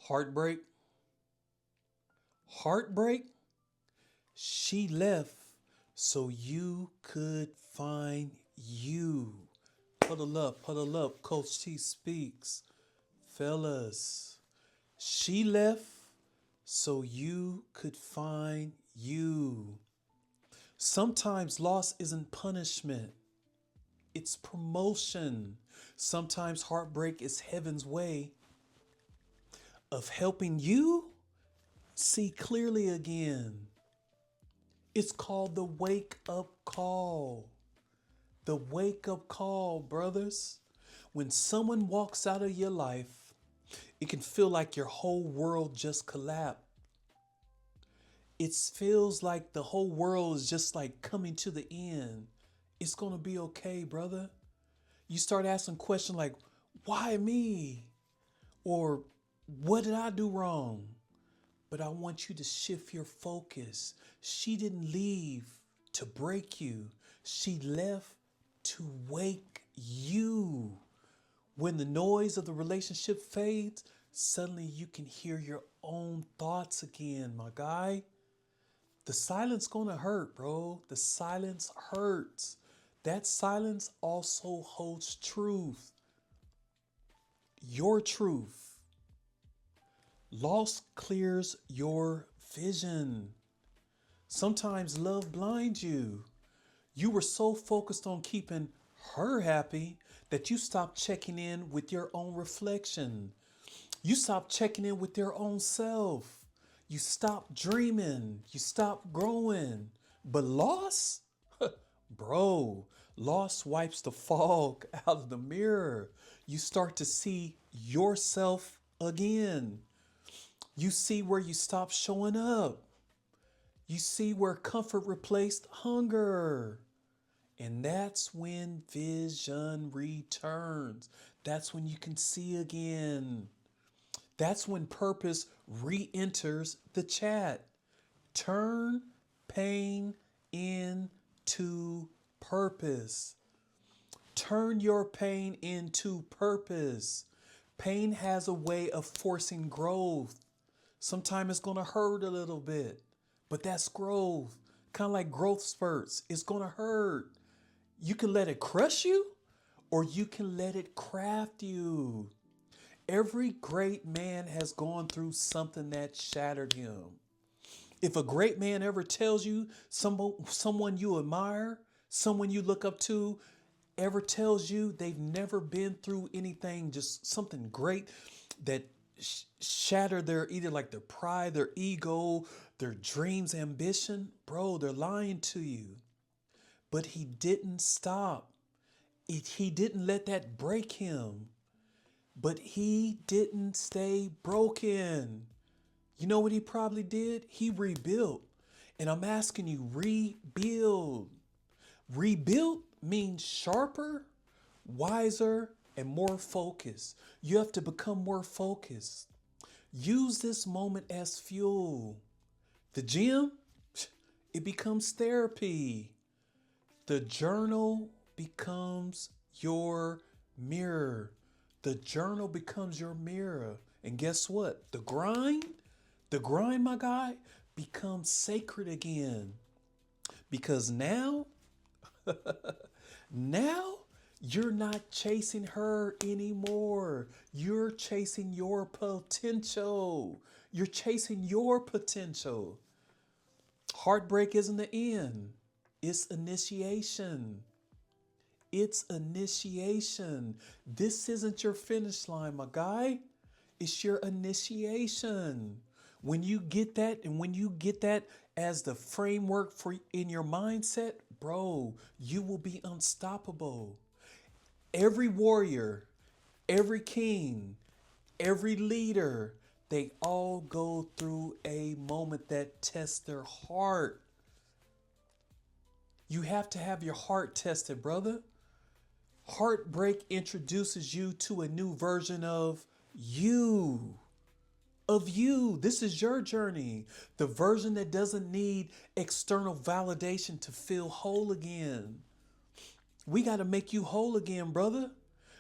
Heartbreak. Heartbreak. She left so you could find you. Huddle up. Coach T speaks. Fellas, she left so you could find you. Sometimes loss isn't punishment, it's promotion. Sometimes heartbreak is heaven's way of helping you see clearly again. It's called the wake up call. The wake up call, brothers. When someone walks out of your life, it can feel like your whole world just collapsed. It feels like the whole world is just like coming to the end. It's going to be okay, brother. You start asking questions like, why me? Or what did I do wrong? But I want you to shift your focus. She didn't leave to break you. She left to wake you. When the noise of the relationship fades, suddenly you can hear your own thoughts again, my guy. The silence gonna hurt, bro. The silence hurts. That silence also holds truth. Your truth. Loss clears your vision. Sometimes love blinds you. You were so focused on keeping her happy that you stopped checking in with your own reflection. You stopped checking in with your own self. You stopped dreaming. You stopped growing. But loss? Bro, loss wipes the fog out of the mirror. You start to see yourself again. You see where you stopped showing up. You see where comfort replaced hunger. And that's when vision returns. That's when you can see again. That's when purpose re-enters the chat. Turn pain into purpose. Turn your pain into purpose. Pain has a way of forcing growth. Sometimes it's going to hurt a little bit, but that's growth. Kind of like growth spurts. It's going to hurt. You can let it crush you or you can let it craft you. Every great man has gone through something that shattered him. If a great man ever tells you, someone you admire, someone you look up to, ever tells you they've never been through anything, just something great that shattered their either like their pride, their ego, their dreams, ambition, bro, they're lying to you. But he didn't stop. He didn't let that break him. But he didn't stay broken. You know what he probably did? He rebuilt. And I'm asking you, rebuild. Rebuild means sharper, wiser, and more focused. You have to become more focused. Use this moment as fuel. The gym, it becomes therapy. The journal becomes your mirror. The journal becomes your mirror. And guess what? The grind, my guy, becomes sacred again. Because now you're not chasing her anymore. You're chasing your potential. You're chasing your potential. Heartbreak isn't the end. It's initiation. It's initiation. This isn't your finish line, my guy. It's your initiation. When you get that, and when you get that as the framework for in your mindset, bro, you will be unstoppable. Every warrior, every king, every leader, they all go through a moment that tests their heart. You have to have your heart tested, brother. Heartbreak introduces you to a new version of you. Of you. This is your journey. The version that doesn't need external validation to feel whole again. We got to make you whole again, brother.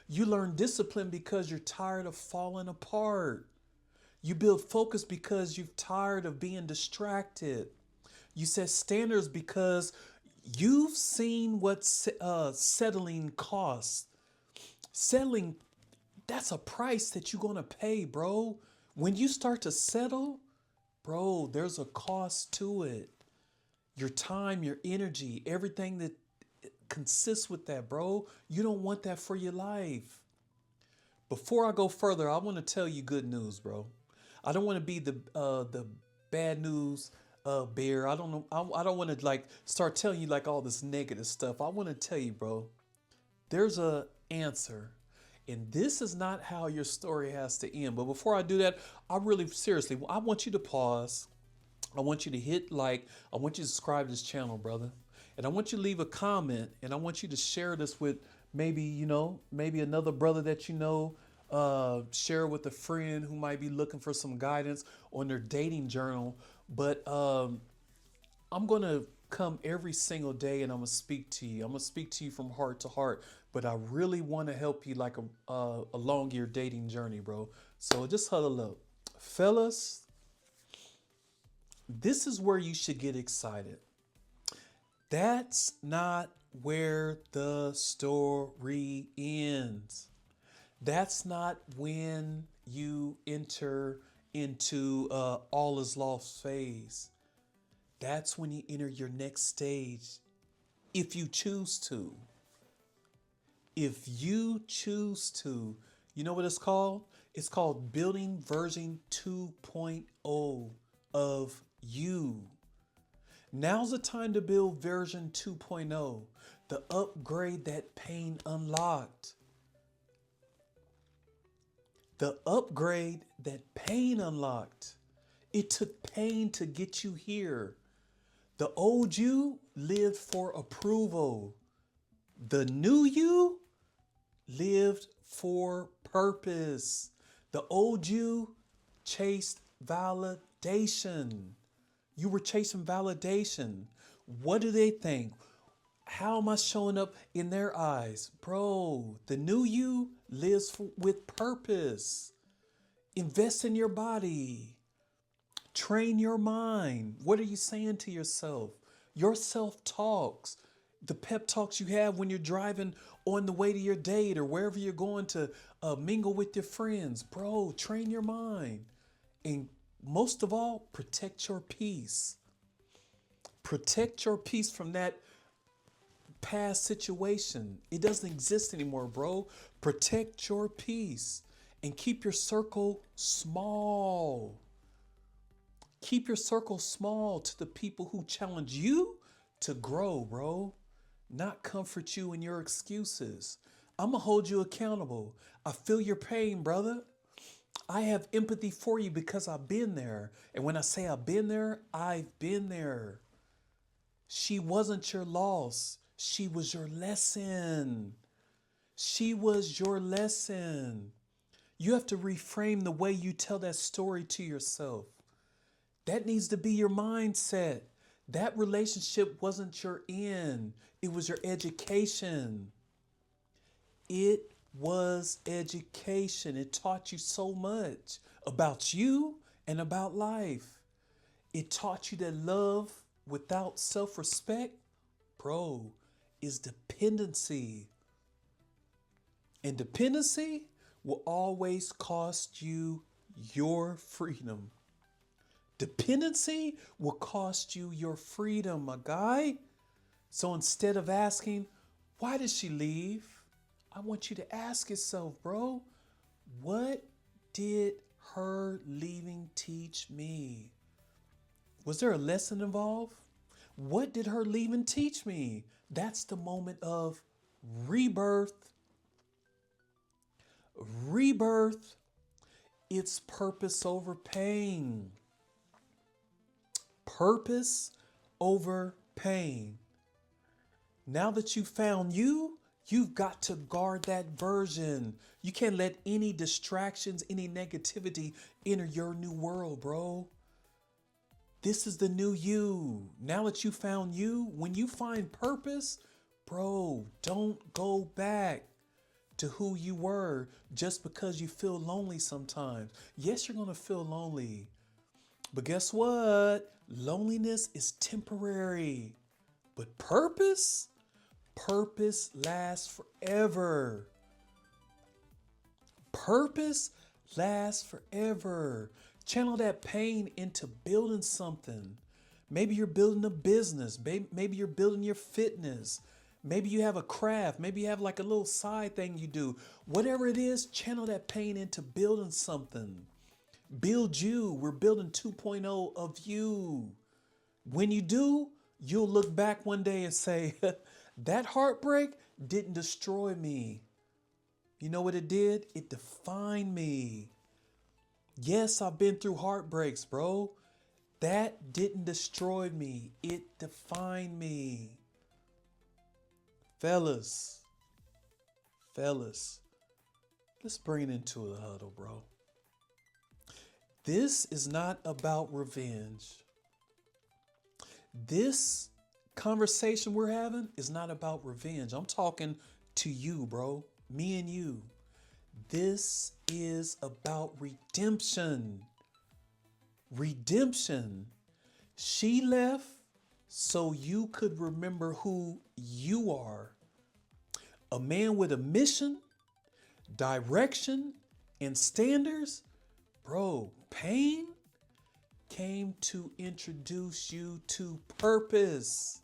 You learn discipline because you're tired of falling apart. You build focus because you're tired of being distracted. You set standards because you've seen what settling costs. Settling, that's a price that you're going to pay, bro. When you start to settle, bro, there's a cost to it. Your time, your energy, everything that consists with that, bro. You don't want that for your life. Before I go further, I want to tell you good news, bro. I don't want to be the bad news bear. I don't know. I don't want to like start telling you like all this negative stuff. I want to tell you, bro. There's a answer, and this is not how your story has to end. But before I do that, I really seriously, I want you to pause. I want you to hit like. I want you to subscribe to this channel, brother. And I want you to leave a comment, and I want you to share this with maybe, maybe another brother that you know. Share with a friend who might be looking for some guidance on their dating journal. But I'm going to come every single day and I'm going to speak to you. I'm going to speak to you from heart to heart. But I really want to help you like along your dating journey, bro. So just huddle up. Fellas, this is where you should get excited. That's not where the story ends. That's not when you enter into all is lost phase. That's when you enter your next stage, if you choose to. If you choose to, you know what it's called? It's called building version 2.0 of you. Now's the time to build version 2.0, the upgrade that pain unlocked. The upgrade that pain unlocked. It took pain to get you here. The old you lived for approval. The new you lived for purpose. The old you chased validation. You were chasing validation. What do they think? How am I showing up in their eyes? Bro, the new you lives with purpose. Invest in your body. Train your mind. What are you saying to yourself? Your self-talks. The pep talks you have when you're driving on the way to your date or wherever you're going to mingle with your friends. Bro, train your mind. And most of all, protect your peace. Protect your peace from that past situation. It doesn't exist anymore, bro. Protect your peace and keep your circle small. Keep your circle small to the people who challenge you to grow, bro. Not comfort you in your excuses. I'm going to hold you accountable. I feel your pain, brother. I have empathy for you because I've been there. And when I say I've been there, I've been there. She wasn't your loss. She was your lesson. She was your lesson. You have to reframe the way you tell that story to yourself. That needs to be your mindset. That relationship wasn't your end. It was your education. It was education. It taught you so much about you and about life. It taught you that love without self-respect, bro, is dependency. And dependency will always cost you your freedom. Dependency will cost you your freedom, my guy. So instead of asking, why did she leave? I want you to ask yourself, bro, what did her leaving teach me? Was there a lesson involved? What did her leaving teach me? That's the moment of rebirth. Rebirth, it's purpose over pain. Purpose over pain. Now that you found you, you've got to guard that version. You can't let any distractions, any negativity enter your new world, bro. This is the new you. Now that you found you, when you find purpose, bro, don't go back. to who you were just because you feel lonely sometimes. Yes, you're going to feel lonely. But guess what? Loneliness is temporary. But purpose? Purpose lasts forever. Purpose lasts forever. Channel that pain into building something. Maybe you're building a business. Maybe you're building your fitness. Maybe you have a craft. Maybe you have like a little side thing you do. Whatever it is, channel that pain into building something. Build you. We're building 2.0 of you. When you do, you'll look back one day and say, that heartbreak didn't destroy me. You know what it did? It defined me. Yes, I've been through heartbreaks, bro. That didn't destroy me. It defined me. Fellas, let's bring it into the huddle, bro. This is not about revenge. This conversation we're having is not about revenge. I'm talking to you, bro. Me and you. This is about redemption. Redemption. She left so you could remember who you are. A man with a mission, direction, and standards. Bro, pain came to introduce you to purpose.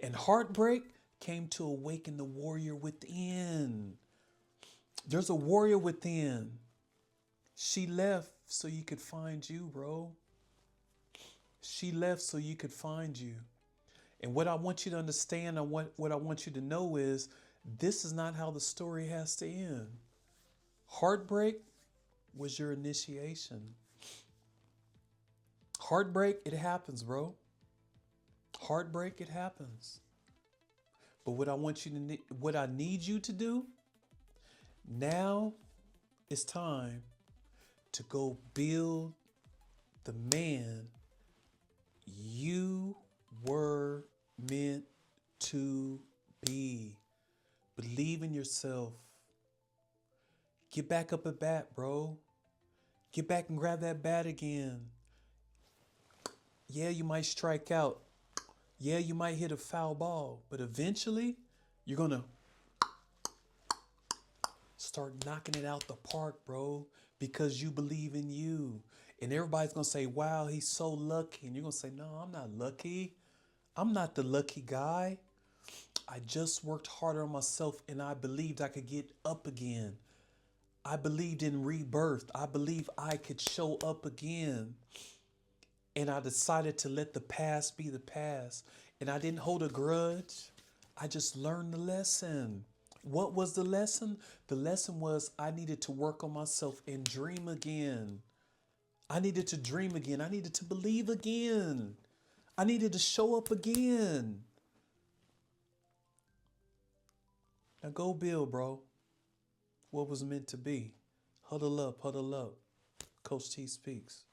And heartbreak came to awaken the warrior within. There's a warrior within. She left so you could find you, bro. She left so you could find you. And what I want you to understand and what I want you to know is this is not how the story has to end. Heartbreak was your initiation. Heartbreak, it happens, bro. Heartbreak, it happens. But what I need you to do now is time to go build the man you were meant to be. Believe in yourself. Get back up at bat, bro. Get back and grab that bat again. Yeah, you might strike out. Yeah, you might hit a foul ball, but eventually you're going to start knocking it out the park, bro, because you believe in you. And everybody's going to say, wow, he's so lucky. And you're going to say, no, I'm not lucky. I'm not the lucky guy. I just worked harder on myself and I believed I could get up again. I believed in rebirth. I believe I could show up again. And I decided to let the past be the past. And I didn't hold a grudge. I just learned the lesson. What was the lesson? The lesson was I needed to work on myself and dream again. I needed to dream again. I needed to believe again. I needed to show up again. Now go build, bro. What was meant to be. Huddle up, huddle up. Coach T speaks.